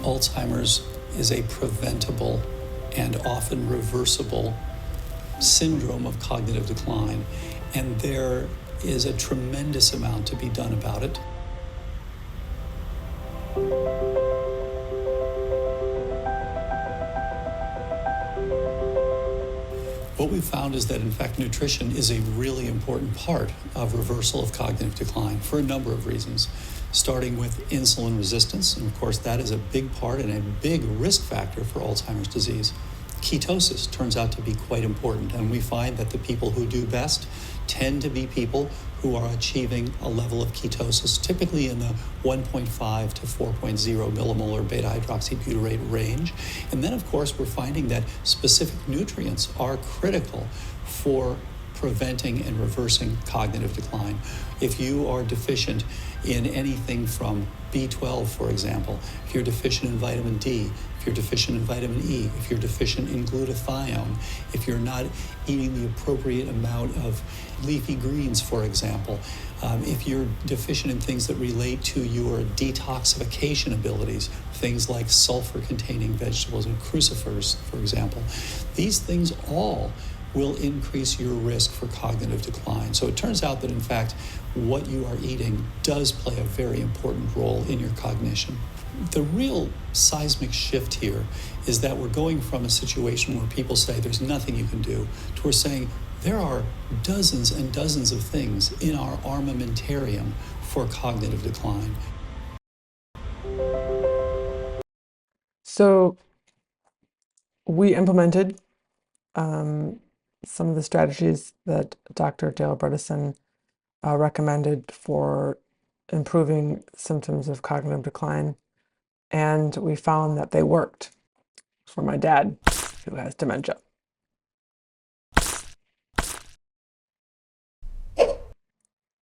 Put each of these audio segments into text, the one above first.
Alzheimer's is a preventable and often reversible syndrome of cognitive decline, and there is a tremendous amount to be done about it. What we found is that, in fact, nutrition is a really important part of reversal of cognitive decline for a number of reasons, starting with insulin resistance. And of course, that is a big part and a big risk factor for Alzheimer's disease. Ketosis turns out to be quite important, and we find that the people who do best tend to be people who are achieving a level of ketosis, typically in the 1.5 to 4.0 millimolar beta-hydroxybutyrate range. And then, of course, we're finding that specific nutrients are critical for preventing and reversing cognitive decline. If you are deficient in anything from B12, for example, if you're deficient in vitamin D, if you're deficient in vitamin E, if you're deficient in glutathione, if you're not eating the appropriate amount of leafy greens, for example, if you're deficient in things that relate to your detoxification abilities, things like sulfur-containing vegetables and crucifers, for example, these things all will increase your risk for cognitive decline. So it turns out that, in fact, what you are eating does play a very important role in your cognition. The real seismic shift here is that we're going from a situation where people say there's nothing you can do to we're saying there are dozens and dozens of things in our armamentarium for cognitive decline. So we implemented some of the strategies that Dr. Dale Bredesen recommended for improving symptoms of cognitive decline, and we found that they worked for my dad, who has dementia.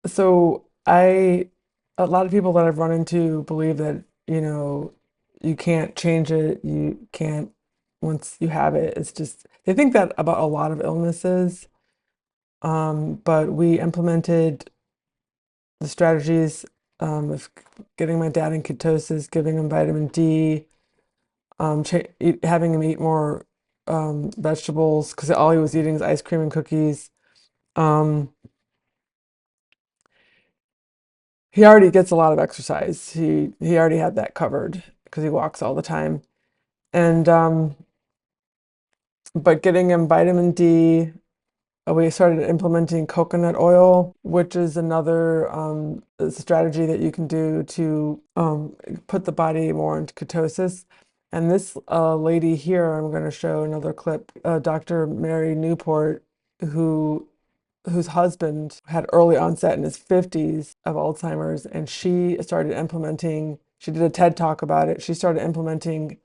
So a lot of people that I've run into believe that, you can't change it, you can't, once you have it, it's just, they think that about a lot of illnesses. But we implemented the strategies of getting my dad in ketosis, giving him vitamin D, having him eat more vegetables, because all he was eating is ice cream and cookies. He already gets a lot of exercise. He already had that covered because he walks all the time. And but getting him vitamin D, we started implementing coconut oil, which is another strategy that you can do to put the body more into ketosis. And this lady here, I'm going to show another clip, Dr. Mary Newport, whose husband had early onset in his 50s of Alzheimer's, and she started implementing, she did a TED talk about it, she started implementing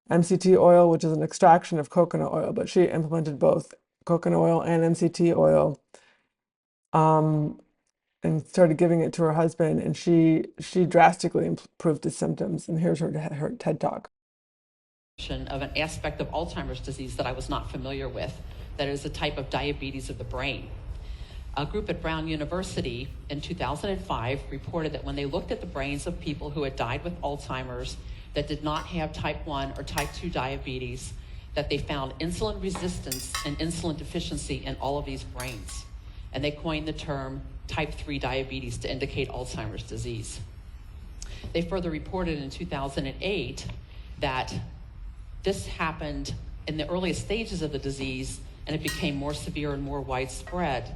MCT oil, which is an extraction of coconut oil, but she implemented both coconut oil and MCT oil, and started giving it to her husband, and she drastically improved his symptoms. And here's her TED talk. Of an aspect of Alzheimer's disease that I was not familiar with, that is a type of diabetes of the brain. A group at Brown University in 2005 reported that when they looked at the brains of people who had died with Alzheimer's that did not have type 1 or type 2 diabetes, that they found insulin resistance and insulin deficiency in all of these brains. And they coined the term type 3 diabetes to indicate Alzheimer's disease. They further reported in 2008 that this happened in the earliest stages of the disease, and it became more severe and more widespread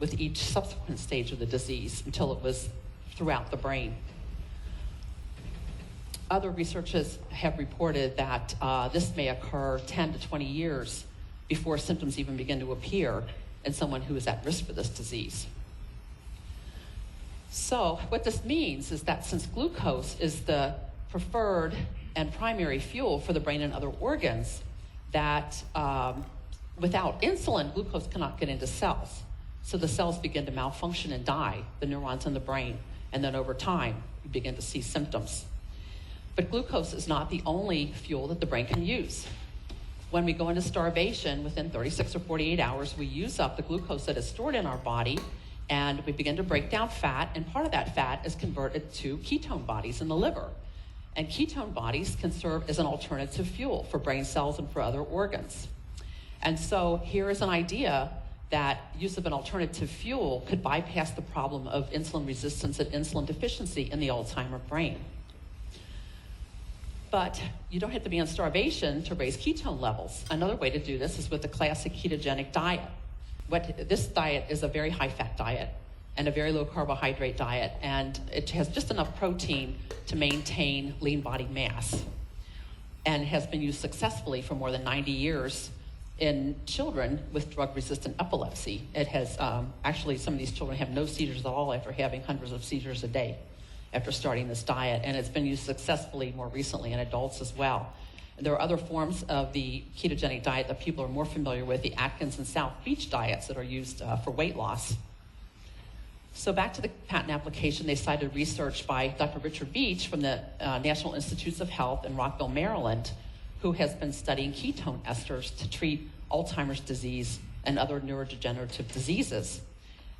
with each subsequent stage of the disease until it was throughout the brain. Other researchers have reported that this may occur 10 to 20 years before symptoms even begin to appear in someone who is at risk for this disease. So what this means is that since glucose is the preferred and primary fuel for the brain and other organs, that without insulin, glucose cannot get into cells. So the cells begin to malfunction and die, the neurons in the brain, and then over time, you begin to see symptoms. But glucose is not the only fuel that the brain can use. When we go into starvation, within 36 or 48 hours, we use up the glucose that is stored in our body, and we begin to break down fat, and part of that fat is converted to ketone bodies in the liver. And ketone bodies can serve as an alternative fuel for brain cells and for other organs. And so here is an idea that use of an alternative fuel could bypass the problem of insulin resistance and insulin deficiency in the Alzheimer brain. But you don't have to be on starvation to raise ketone levels. Another way to do this is with the classic ketogenic diet. This diet is a very high-fat diet and a very low-carbohydrate diet, and it has just enough protein to maintain lean body mass, and has been used successfully for more than 90 years in children with drug-resistant epilepsy. It has, actually, some of these children have no seizures at all after having hundreds of seizures a day after starting this diet, and it's been used successfully more recently in adults as well. And there are other forms of the ketogenic diet that people are more familiar with, the Atkins and South Beach diets that are used for weight loss. So back to the patent application, they cited research by Dr. Richard Beach from the National Institutes of Health in Rockville, Maryland, who has been studying ketone esters to treat Alzheimer's disease and other neurodegenerative diseases.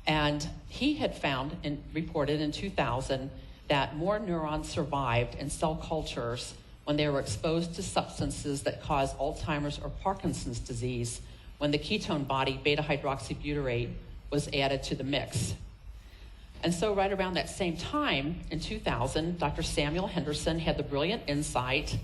And he had found and reported in 2000 that more neurons survived in cell cultures when they were exposed to substances that cause Alzheimer's or Parkinson's disease when the ketone body beta-hydroxybutyrate was added to the mix. And so right around that same time, in 2000, Dr. Samuel Henderson had the brilliant insight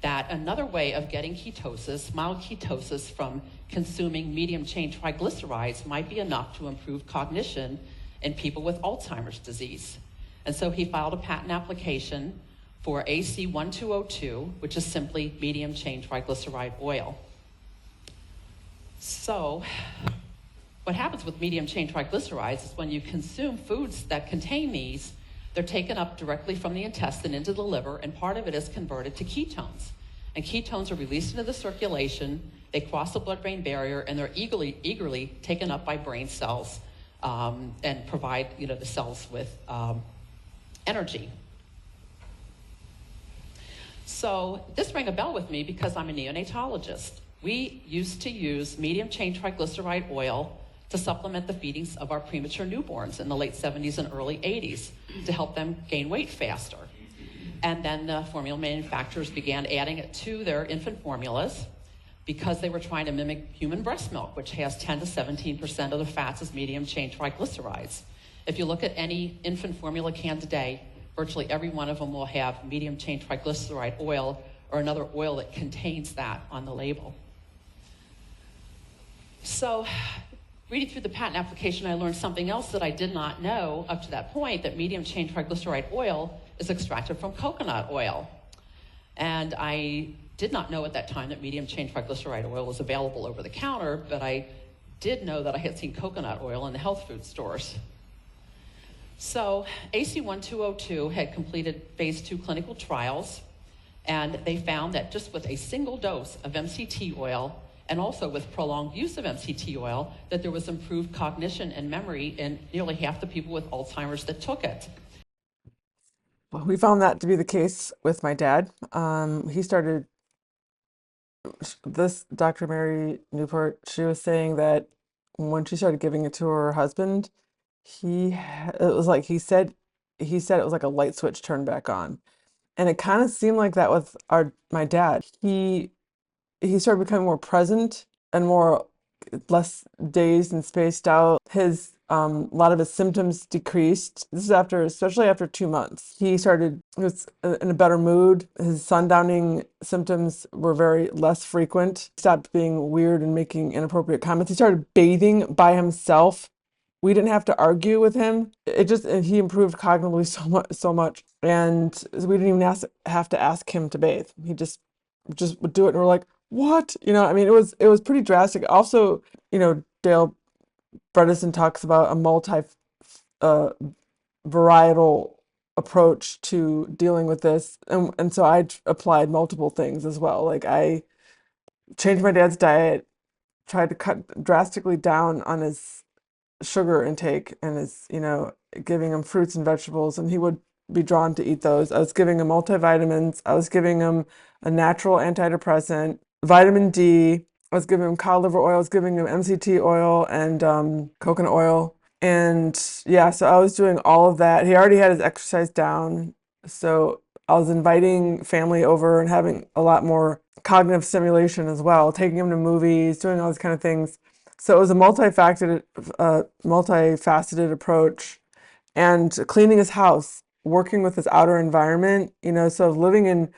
that another way of getting ketosis, mild ketosis, from consuming medium-chain triglycerides might be enough to improve cognition in people with Alzheimer's disease. And so he filed a patent application for AC-1202, which is simply medium-chain triglyceride oil. So what happens with medium-chain triglycerides is when you consume foods that contain these, they're taken up directly from the intestine into the liver, and part of it is converted to ketones. And ketones are released into the circulation, they cross the blood-brain barrier, and they're eagerly taken up by brain cells and provide the cells with energy. So this rang a bell with me because I'm a neonatologist. We used to use medium-chain triglyceride oil to supplement the feedings of our premature newborns in the late 70s and early 80s to help them gain weight faster. And then the formula manufacturers began adding it to their infant formulas because they were trying to mimic human breast milk, which has 10 to 17% of the fats as medium-chain triglycerides. If you look at any infant formula can today, virtually every one of them will have medium-chain triglyceride oil or another oil that contains that on the label. So reading through the patent application, I learned something else that I did not know up to that point, that medium-chain triglyceride oil is extracted from coconut oil. And I did not know at that time that medium-chain triglyceride oil was available over the counter, but I did know that I had seen coconut oil in the health food stores. So AC-1202 had completed phase 2 clinical trials, and they found that just with a single dose of MCT oil, and also with prolonged use of MCT oil, that there was improved cognition and memory in nearly half the people with Alzheimer's that took it. Well, we found that to be the case with my dad. He started, this Dr. Mary Newport, she was saying that when she started giving it to her husband, he said it was like a light switch turned back on. And it kind of seemed like that with my dad. He started becoming more present and less dazed and spaced out. A lot of his symptoms decreased. This is especially after 2 months. He was in a better mood. His sundowning symptoms were very less frequent. He stopped being weird and making inappropriate comments. He started bathing by himself. We didn't have to argue with him. He improved cognitively so much. And we didn't even have to ask him to bathe. He just would do it, and we're like, what? It was pretty drastic. Also, Dale Bredesen talks about a varietal approach to dealing with this. And so I applied multiple things as well. Like, I changed my dad's diet, tried to cut drastically down on his sugar intake, and giving him fruits and vegetables, and he would be drawn to eat those. I was giving him multivitamins. I was giving him a natural antidepressant, vitamin D. I was giving him cod liver oil. I was giving him MCT oil and coconut oil. And yeah, so I was doing all of that. He already had his exercise down. So I was inviting family over and having a lot more cognitive stimulation as well, taking them to movies, doing all these kind of things. So it was a multifaceted approach, and cleaning his house, working with his outer environment, so living in,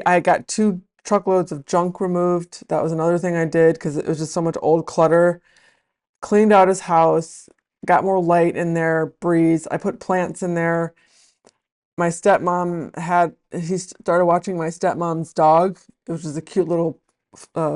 I got 2 truckloads of junk removed. That was another thing I did because it was just so much old clutter. Cleaned out his house, got more light in there, breeze. I put plants in there. My stepmom he started watching my stepmom's dog, which is a cute little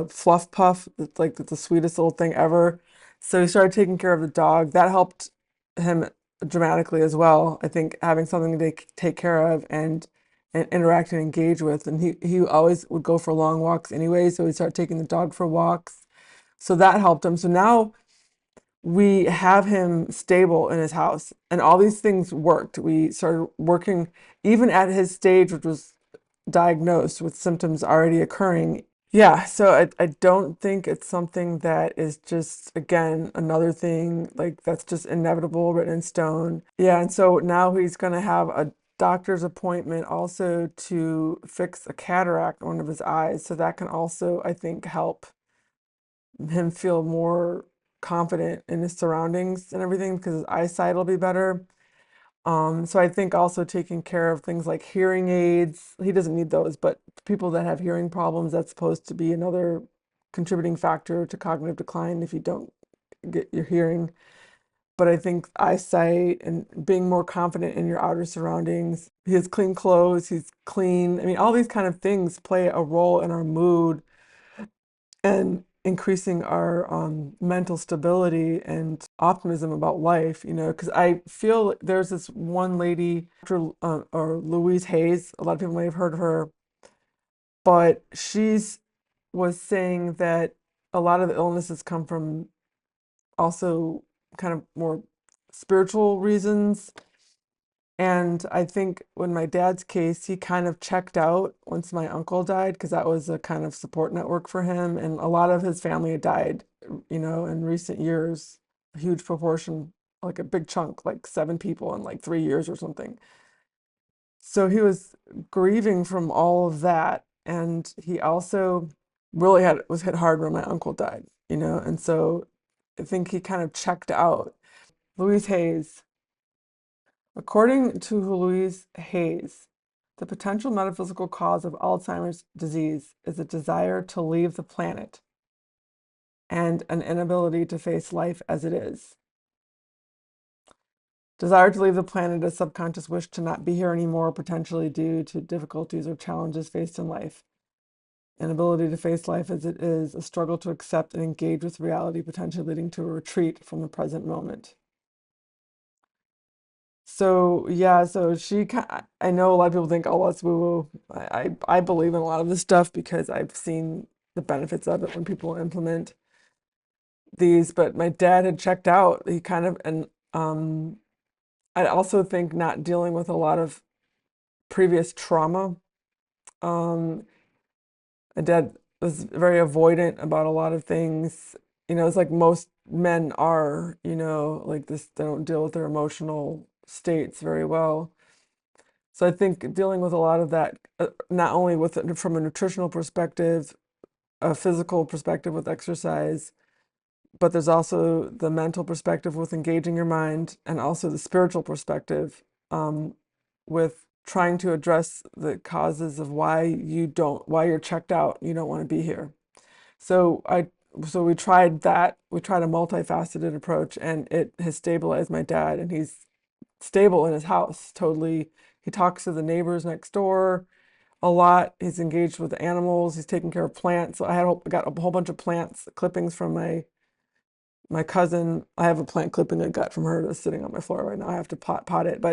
fluff puff. It's like the sweetest little thing ever. So he started taking care of the dog. That helped him dramatically as well. I think having something to take care of and interact and engage with. And he always would go for long walks anyway, so he started taking the dog for walks. So that helped him. So now we have him stable in his house, and all these things worked. We started working even at his stage, which was diagnosed with symptoms already occurring. Yeah, so I don't think it's something that is just, again, another thing like that's just inevitable, written in stone. Yeah, and so now he's going to have a doctor's appointment also to fix a cataract in one of his eyes. So that can also, I think, help him feel more confident in his surroundings and everything because his eyesight will be better. So I think also taking care of things like hearing aids. He doesn't need those, but people that have hearing problems, that's supposed to be another contributing factor to cognitive decline if you don't get your hearing. But I think eyesight and being more confident in your outer surroundings. He has clean clothes, he's clean. I mean, all these kind of things play a role in our mood and increasing our mental stability and optimism about life, because I feel there's this one lady, or Louise Hayes, a lot of people may have heard of her, but was saying that a lot of the illnesses come from also kind of more spiritual reasons. And I think in my dad's case, he kind of checked out once my uncle died because that was a kind of support network for him. And a lot of his family had died, in recent years, a huge proportion, like a big chunk, like 7 people in like 3 years or something. So he was grieving from all of that. And he also really was hit hard when my uncle died, and so I think he kind of checked out. Louise Hayes. According to Louise Hayes, the potential metaphysical cause of Alzheimer's disease is a desire to leave the planet and an inability to face life as it is. Desire to leave the planet is subconscious wish to not be here anymore, potentially due to difficulties or challenges faced in life. Inability to face life as it is, a struggle to accept and engage with reality, potentially leading to a retreat from the present moment. So yeah, so I know a lot of people think, oh, that's woo-woo. I believe in a lot of this stuff because I've seen the benefits of it when people implement these. But my dad had checked out. He kind of, and I also think not dealing with a lot of previous trauma. My dad was very avoidant about a lot of things. It's like most men are, like this, they don't deal with their emotional states very well. So I think dealing with a lot of that, not only from a nutritional perspective, a physical perspective with exercise, but there's also the mental perspective with engaging your mind, and also the spiritual perspective with trying to address the causes of why you're checked out, you don't want to be here. So we tried that. We tried a multifaceted approach, and it has stabilized my dad, and he's stable in his house totally. He talks to the neighbors next door a lot. He's engaged with the animals. He's taking care of plants. So I got a whole bunch of plants clippings from my cousin. I have a plant clipping I got from her that's sitting on my floor right now. I have to pot it,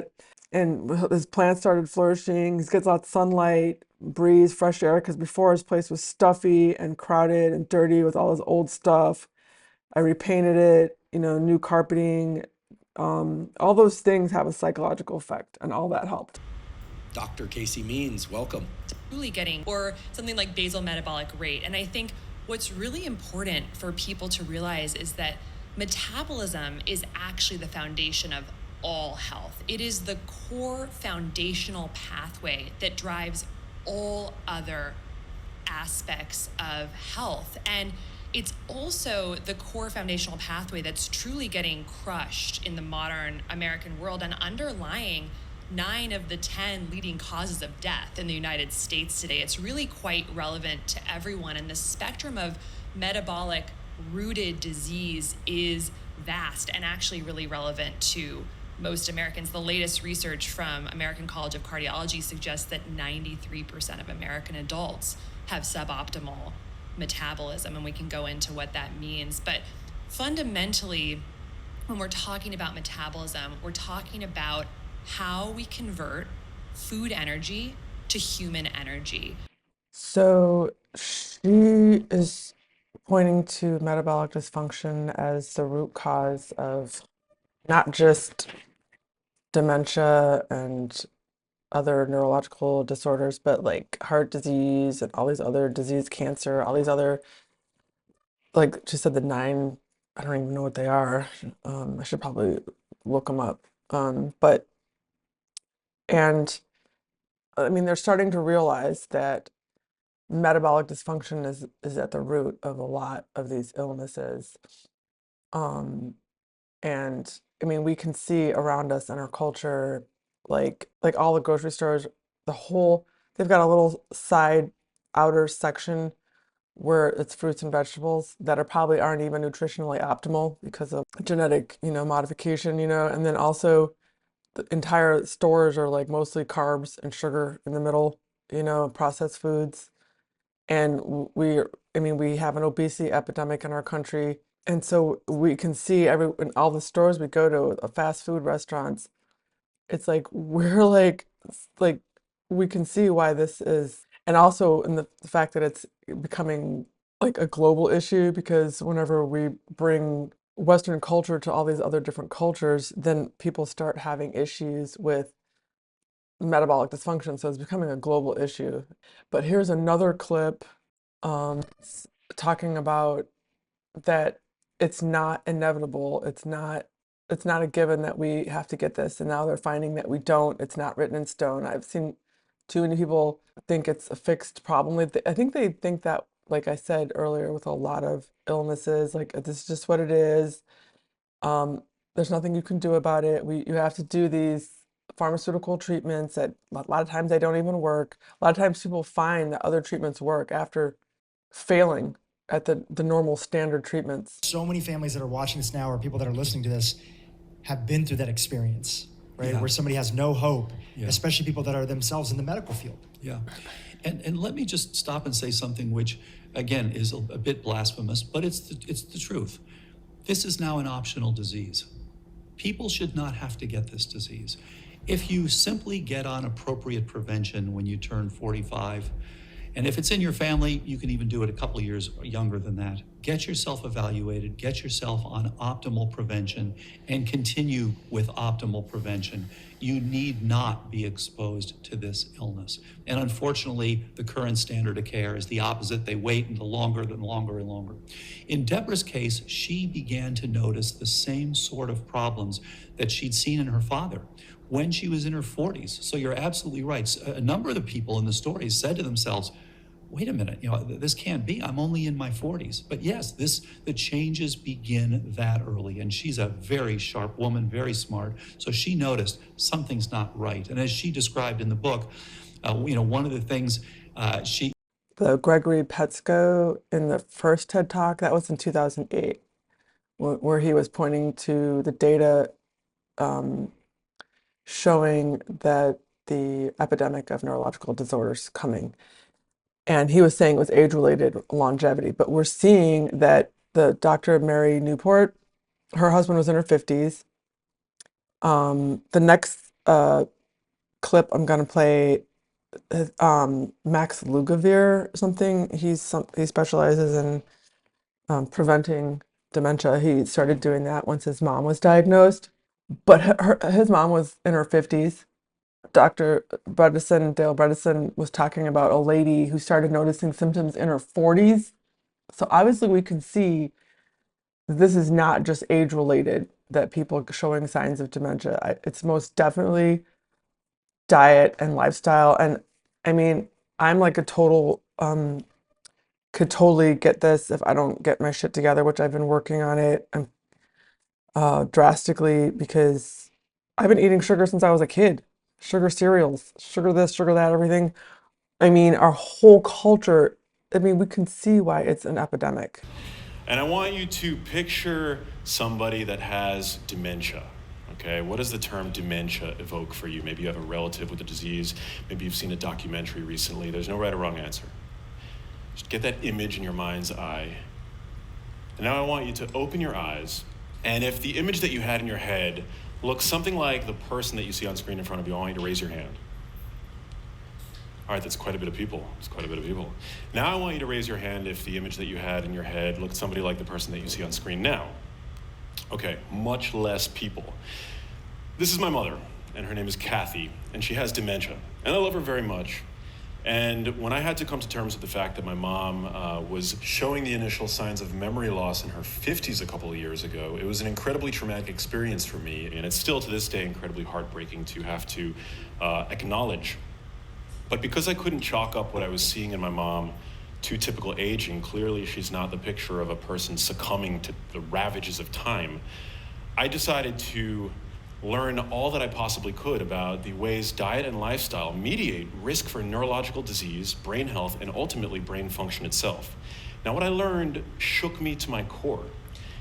and his plants started flourishing. He gets lots of sunlight, breeze, fresh air, because before his place was stuffy and crowded and dirty with all his old stuff. I repainted it, new carpeting. All those things have a psychological effect, and all that helped. Dr. Casey Means, welcome. Truly getting, or something like basal metabolic rate. And I think what's really important for people to realize is that metabolism is actually the foundation of all health. It is the core foundational pathway that drives all other aspects of health. And it's also the core foundational pathway that's truly getting crushed in the modern American world and underlying 9 of the 10 leading causes of death in the United States today. It's really quite relevant to everyone. And the spectrum of metabolic rooted disease is vast and actually really relevant to most Americans. The latest research from American College of Cardiology suggests that 93% of American adults have suboptimal metabolism, and we can go into what that means. But fundamentally, when we're talking about metabolism, we're talking about how we convert food energy to human energy. So she is pointing to metabolic dysfunction as the root cause of not just dementia and other neurological disorders, but like heart disease and all these other disease, cancer, all these other, like she said, the 9, I don't even know what they are. I should probably look them up. But, and I mean, they're starting to realize that metabolic dysfunction is at the root of a lot of these illnesses. And I mean, we can see around us in our culture, like all the grocery stores, they've got a little side outer section where it's fruits and vegetables that are probably aren't even nutritionally optimal because of genetic, modification, and then also the entire stores are like mostly carbs and sugar in the middle, processed foods. And I mean, we have an obesity epidemic in our country. And so we can see in all the stores we go to, fast food restaurants, it's like we're like we can see why this is, and also in the fact that it's becoming like a global issue, because whenever we bring Western culture to all these other different cultures, then people start having issues with metabolic dysfunction. So it's becoming a global issue. But here's another clip talking about that it's not inevitable. It's not a given that we have to get this. And now they're finding that we don't. It's not written in stone. I've seen too many people think it's a fixed problem. I think they think that, like I said earlier, with a lot of illnesses, like this is just what it is. There's nothing you can do about it. You have to do these pharmaceutical treatments that a lot of times they don't even work. A lot of times people find that other treatments work after failing at the normal standard treatments. So many families that are watching this now, or people that are listening to this, have been through that experience, right? Yeah. Where somebody has no hope, Yeah. especially people that are themselves in the medical field. Yeah. And let me just stop and say something which, again, is a bit blasphemous, but it's the truth. This is now an optional disease. People should not have to get this disease. If you simply get on appropriate prevention when you turn 45, and if it's in your family, you can even do it a couple of years younger than that. Get yourself evaluated, get yourself on optimal prevention, and continue with optimal prevention. You need not be exposed to this illness. And unfortunately, the current standard of care is the opposite. They wait until longer and longer and longer. In Deborah's case, she began to notice the same sort of problems that she'd seen in her father when she was in her 40s. So you're absolutely right. A number of the people in the stories said to themselves, wait a minute, this can't be. I'm only in my 40s. But yes, the changes begin that early. And she's a very sharp woman, very smart. So she noticed something's not right. And as she described in the book, one of the things The Gregory Petsko in the first TED Talk, that was in 2008, where he was pointing to the data showing that the epidemic of neurological disorders coming. And he was saying it was age-related longevity. But we're seeing that the Dr. Mary Newport, her husband was in her 50s. The next clip I'm going to play, Max Lugavere or something. He specializes in preventing dementia. He started doing that once his mom was diagnosed. But his mom was in her 50s. Dr. Bredesen, Dale Bredesen, was talking about a lady who started noticing symptoms in her 40s. So obviously we can see this is not just age related that people showing signs of dementia. It's most definitely diet and lifestyle. And I mean, I'm like a total, could totally get this if I don't get my shit together, which I've been working on it drastically because I've been eating sugar since I was a kid. Sugar cereals, sugar this, sugar that, everything. I mean, our whole culture, I mean, we can see why it's an epidemic. And I want you to picture somebody that has dementia. Okay, what does the term dementia evoke for you? Maybe you have a relative with the disease. Maybe you've seen a documentary recently. There's no right or wrong answer. Just get that image in your mind's eye. And now I want you to open your eyes. And if the image that you had in your head looks something like the person that you see on screen in front of you, I want you to raise your hand. All right, that's quite a bit of people. It's quite a bit of people. Now I want you to raise your hand if the image that you had in your head looked somebody like the person that you see on screen now. Okay, much less people. This is my mother, and her name is Kathy, and she has dementia. And I love her very much. And when I had to come to terms with the fact that my mom was showing the initial signs of memory loss in her 50s a couple of years ago, it was an incredibly traumatic experience for me, and it's still to this day incredibly heartbreaking to have to acknowledge. But because I couldn't chalk up what I was seeing in my mom to typical aging, clearly she's not the picture of a person succumbing to the ravages of time, I decided to learn all that I possibly could about the ways diet and lifestyle mediate risk for neurological disease, brain health, and ultimately brain function itself. Now, what I learned shook me to my core.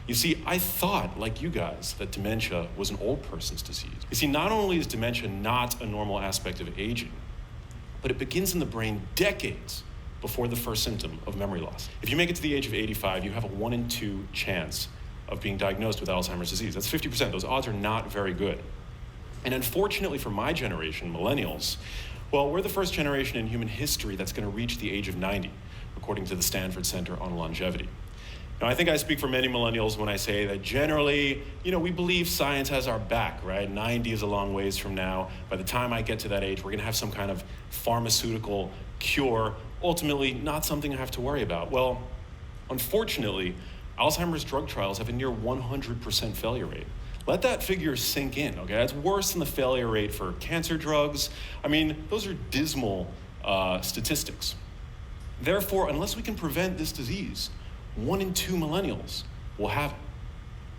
You see, I thought, like you guys, that dementia was an old person's disease. You see, not only is dementia not a normal aspect of aging, but it begins in the brain decades before the first symptom of memory loss. If you make it to the age of 85, you have a 1 in 2 chance of being diagnosed with Alzheimer's disease. That's 50%. Those odds are not very good. And unfortunately for my generation, millennials, well, we're the first generation in human history that's going to reach the age of 90, according to the Stanford Center on Longevity. Now, I think I speak for many millennials when I say that generally, we believe science has our back, right? 90 is a long ways from now. By the time I get to that age, we're going to have some kind of pharmaceutical cure, ultimately not something I have to worry about. Well, unfortunately, Alzheimer's drug trials have a near 100% failure rate. Let that figure sink in, okay? That's worse than the failure rate for cancer drugs. I mean, those are dismal statistics. Therefore, unless we can prevent this disease, 1 in 2 millennials will have it,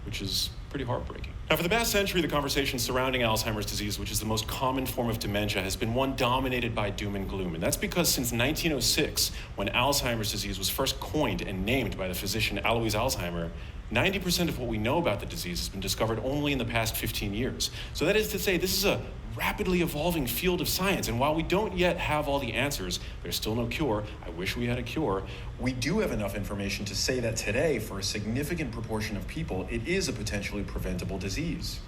which is pretty heartbreaking. Now, for the past century, the conversation surrounding Alzheimer's disease, which is the most common form of dementia, has been one dominated by doom and gloom. And that's because since 1906, when Alzheimer's disease was first coined and named by the physician Alois Alzheimer, 90% of what we know about the disease has been discovered only in the past 15 years. So that is to say, this is a rapidly evolving field of science. And while we don't yet have all the answers, there's still no cure. I wish we had a cure. We do have enough information to say that today, for a significant proportion of people, it is a potentially preventable disease.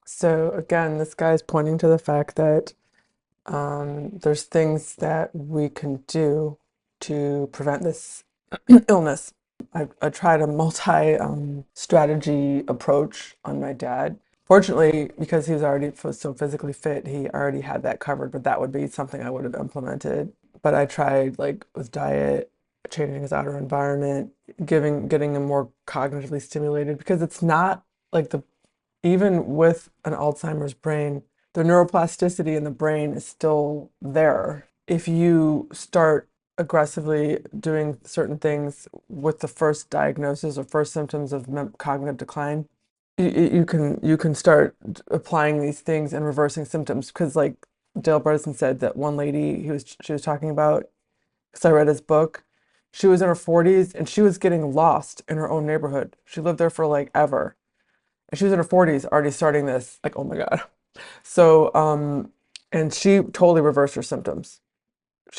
So again, this guy's pointing to the fact that there's things that we can do to prevent this illness. I tried a multi-strategy approach on my dad. Fortunately, because he was already so physically fit, he already had that covered, but that would be something I would have implemented. But I tried with diet, changing his outer environment, getting him more cognitively stimulated, because it's not even with an Alzheimer's brain, the neuroplasticity in the brain is still there. If you start aggressively doing certain things with the first diagnosis or first symptoms of cognitive decline, you can start applying these things and reversing symptoms. Because Dale Bredesen said, that one lady she was talking about, because I read his book, she was in her 40s and she was getting lost in her own neighborhood. She lived there for ever. And she was in her 40s already starting this, oh my God. So, and she totally reversed her symptoms.